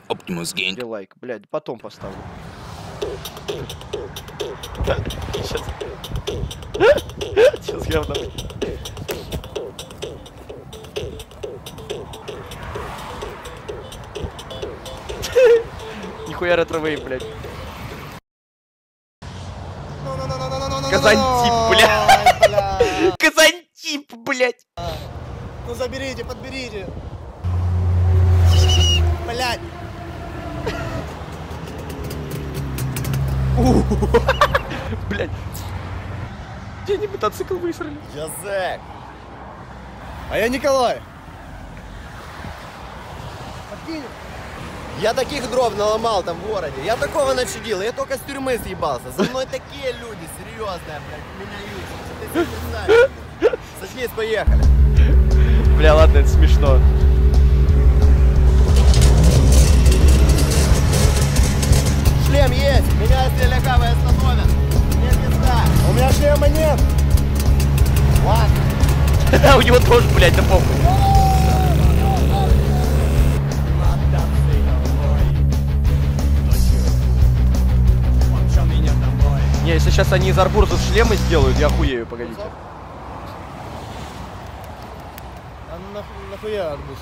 Оптимус Гейн. Лайк, блядь, потом поставлю. Сейчас говно. Нихуя ретро-вейв, блядь. Казантип, блядь. Казантип, блядь. Ну заберите, подберите. Блядь. Блядь. Где они мотоцикл высрали? Я Зэк. А я Николай. Подкинь. Я таких дров наломал там в городе. Я такого начудил. Я только с тюрьмы съебался. За мной такие люди серьезные, блядь, меня ются. Ты не знаешь. Садись, поехали. Бля, ладно, это смешно. Шлем есть. Меня если лягавые остановят. Нет пизда. У меня шлема нет. Ладно. У него тоже, блядь, да похуй. Не, если сейчас они из арбурзов шлемы сделают, я охуею, погодите. А нахуя арбуз?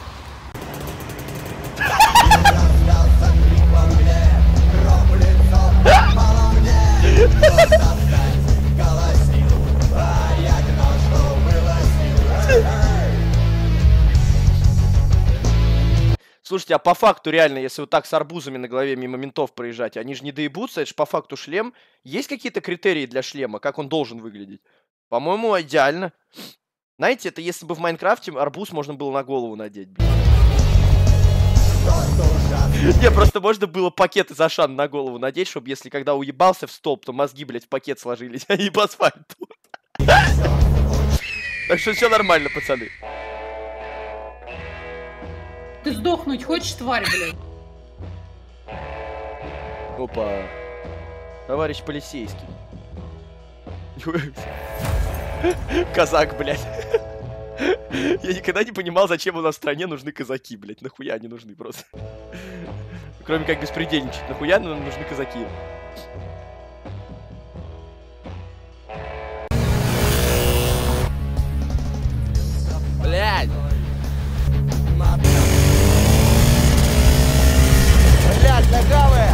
Слушайте, а по факту реально, если вот так с арбузами на голове мимо ментов проезжать, они же не доебутся, это же по факту шлем. Есть какие-то критерии для шлема, как он должен выглядеть? По-моему, идеально. Знаете, это если бы в Майнкрафте арбуз можно было на голову надеть. Не, просто можно было пакет из Ашана на голову надеть, чтобы если когда уебался в столб, то мозги, блядь, в пакет сложились, а не по асфальту. Так что все нормально, пацаны. Ты сдохнуть хочешь, тварь, блядь? Опа. Товарищ полицейский. Казак, блядь. Я никогда не понимал, зачем у нас в стране нужны казаки, блядь. Нахуя они нужны просто. Кроме как беспредельничать. Нахуя нам нужны казаки? Блядь. Блядь, лягавые.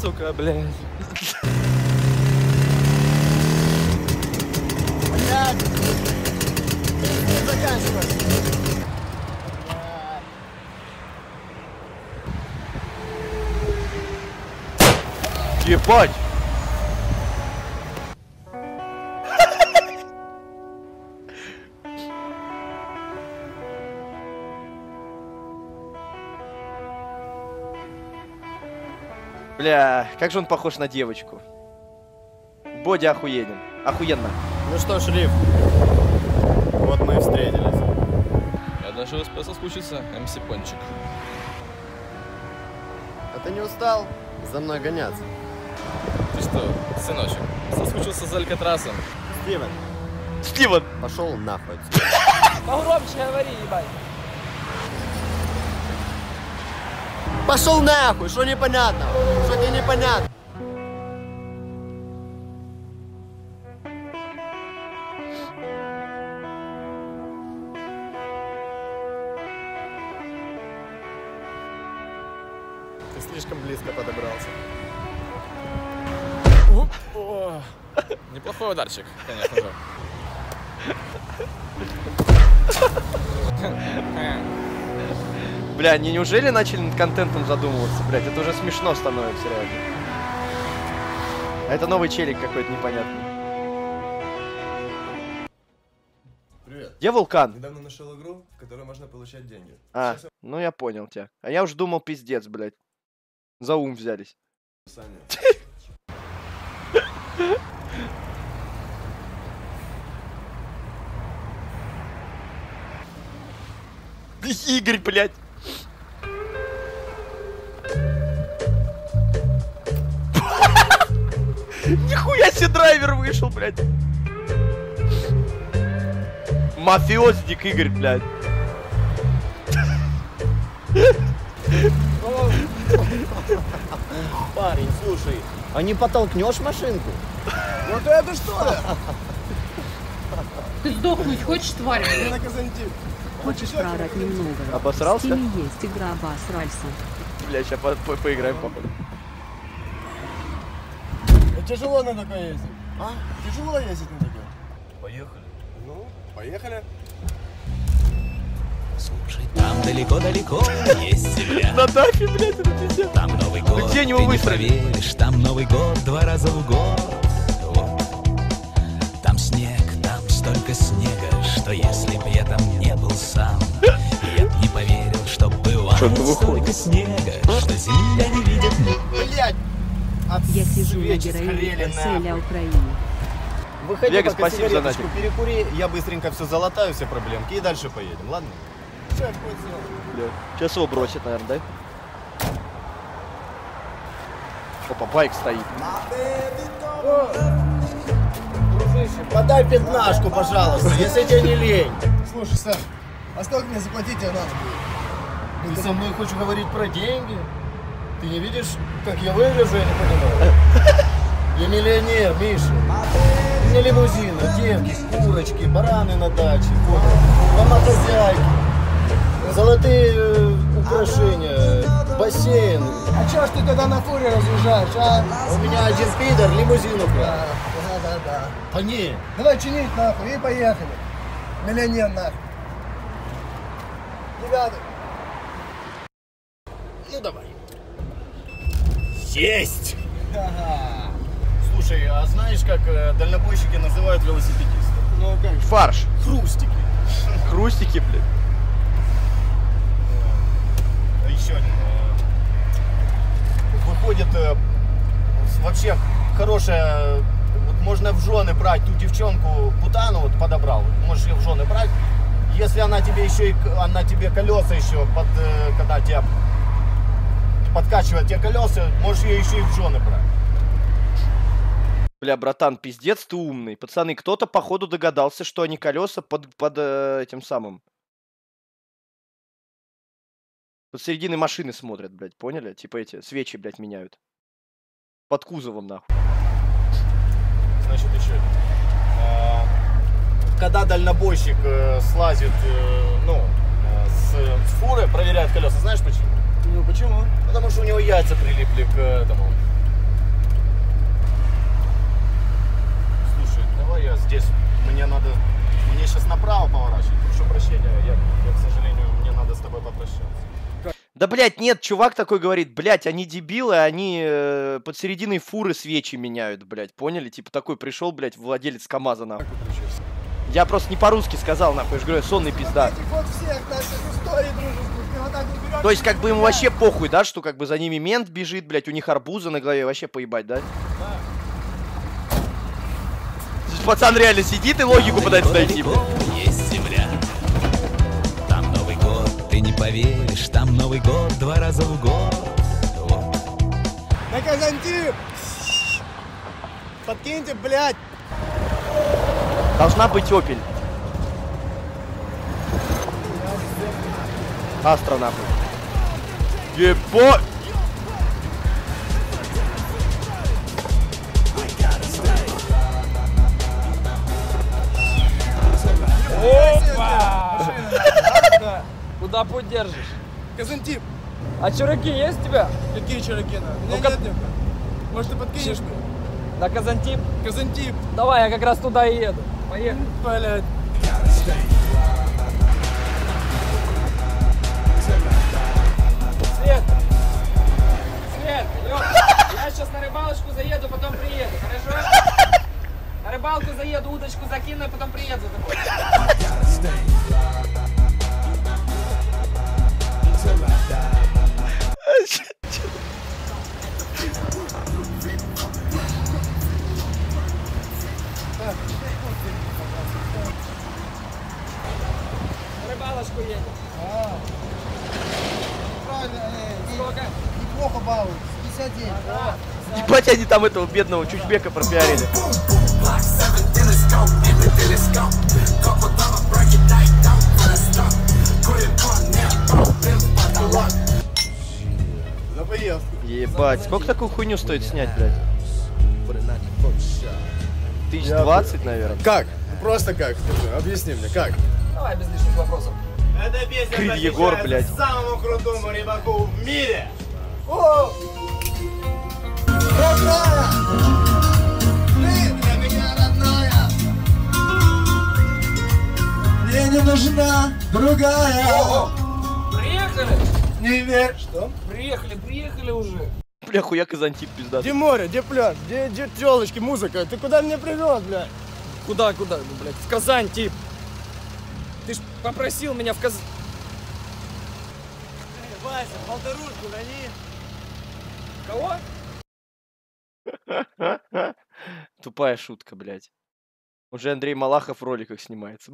Сука, блядь. Блядь. Не заканчивай. Ебать. Бля, как же он похож на девочку. Боди охуенен. Охуенно. Ну что, шериф, вот мы и встретились. Я даже успел соскучиться, МС Пончик. А ты не устал за мной гоняться? Ты что, сыночек, соскучился за Алькатрасом? Стивен, Стивен. пошел нахуй. Погромче говори, ебать. Пошел нахуй, что непонятно? Что тебе непонятно? Ты слишком близко подобрался. О, неплохой ударчик, конечно же. Бля, неужели начали над контентом задумываться, блядь? Это уже смешно становится, реально. А это новый челик какой-то непонятный. Привет. Где вулкан? Недавно нашел игру, в которой можно получать деньги. А, ну я понял тебя. А я уже думал, пиздец, блядь. За ум взялись. Саня. Игорь, блядь. Нихуя себе драйвер вышел, блядь. Мафиозник Игорь, блядь. Парень, слушай, а не подтолкнешь машинку? Вот это что ли? Ты сдохнуть хочешь, тварь? Я на Казантип. Хочешь проорать немного? Обосрался? В Стиме есть игра «Обосрался». Бля, сейчас поиграем, походу. Тяжело на такой ездить. А? Тяжело ездить на такой. Поехали. Ну, поехали. Слушай, там далеко-далеко есть земля. На дафе, блядь, это пиздец. Там Новый год, где они его ты не выстроили? поверишь, там Новый год 2 раза в год. Вот. Там снег, там столько снега, что если б я там не был сам, я б не поверил, что бывает столько снега, что земля не видит. Блядь! Я сижу на Свечи героине сгорели, Марселя нахуй. Украине. Выходи, Вега, пока спасибо за сигареточку нафиг. перекури, я быстренько все залатаю, все проблемки, и дальше поедем, ладно? Шеф, хоть сделай. Бля. Сейчас его бросит, наверное, да? Опа, байк стоит. Дружище, подай пятнашку, пожалуйста, если тебе не лень. Слушай, Саш, а сколько мне заплатить тебе надо будет? Ты со мной хочешь говорить про деньги? Ты не видишь, как я выгляжу, я не понимаю. Я миллионер, Миша. У меня лимузины, девки, курочки, бараны на даче, домохозяйки, золотые украшения, бассейн. А чё ж ты тогда на фуре разъезжаешь, а? У меня один пидор лимузин украл. Да. Они. Давай чинить нахуй и поехали. Миллионер нахуй. Ребята. Ну давай. Есть! Слушай, а знаешь, как дальнобойщики называют велосипедистов? Ну как же. Фарш. Хрустики. Хрустики, блядь. Еще один. Выходит, вообще хорошая, вот можно в жены брать ту девчонку Путану, вот подобрал, можешь ее в жены брать, если она тебе еще и, она тебе колеса еще, когда тебя подкачивает тебе колеса, можешь ее еще и в жены брать. Бля, братан, пиздец, ты умный. Пацаны, кто-то походу догадался, что они колеса под этим самым. Под серединой машины смотрят, блядь, поняли? Типа эти свечи, блядь, меняют. Под кузовом, нахуй. Значит, еще. Когда дальнобойщик слазит, с фуры, проверяет колеса, знаешь почему? Ну почему? Потому что у него яйца прилипли к этому. Слушай, давай я здесь, мне сейчас направо поворачивать. Прошу прощения, я, к сожалению, мне надо с тобой попрощаться. Да, блядь, нет, чувак такой говорит, блядь, они дебилы, они под серединой фуры свечи меняют, блядь, поняли? Типа такой пришел, блядь, владелец КамАЗа, нахуй. Я просто не по-русски сказал, нахуй, я же говорю, сонный пизда. Этих вот всех наших историй дружеских, ты вот так вот берешь. То есть, как бы ему вообще похуй, да, что как бы за ними мент бежит, блядь, у них арбузы на голове, вообще поебать, да? Пацан реально сидит и логику пытается найти, блядь. Есть земля. Там Новый год, ты не поверишь, там Новый год 2 раза в год. Вот. На Казантип! Подкиньте, блядь! Должна быть Опель. Астра, нахуй. Ебо... Куда путь держишь? Казантип! А чураки есть у тебя? Какие чураки? У меня Ну-ка. нет никаких. Может, ты подкинешь мне? На Казантип? Казантип! Давай, я как раз туда и еду. Поехали. Блядь. Свет! Свет, я сейчас на рыбалочку заеду, потом приеду, хорошо? На рыбалку заеду, удочку закину, и потом приеду за тобой. На рыбалочку едем. Правильно, Сколько? неплохо балуют. 59. Да, Ебать, они там этого бедного чучбека пропиарили. За поездку. Ебать, сколько такую хуйню стоит снять, блядь? 1020, наверное. Как? Просто как? Скажи, объясни мне, как? Давай без лишних вопросов. Эта песня Крыль Егор, блядь. самому крутому рыбаку в мире. Родная! Ты для меня родная! Мне не нужна другая! Приехали! Не верь! Что? Приехали уже. Бля, хуяк из Антип пиздатый. Где море, где пляж, где тёлочки, музыка? Ты куда меня привез, блядь? Куда, ну, блядь? В Казань, тип. Ты ж попросил меня в Казань. Вася, полторушку гони. Кого? Тупая шутка, блядь. Уже Андрей Малахов в роликах снимается.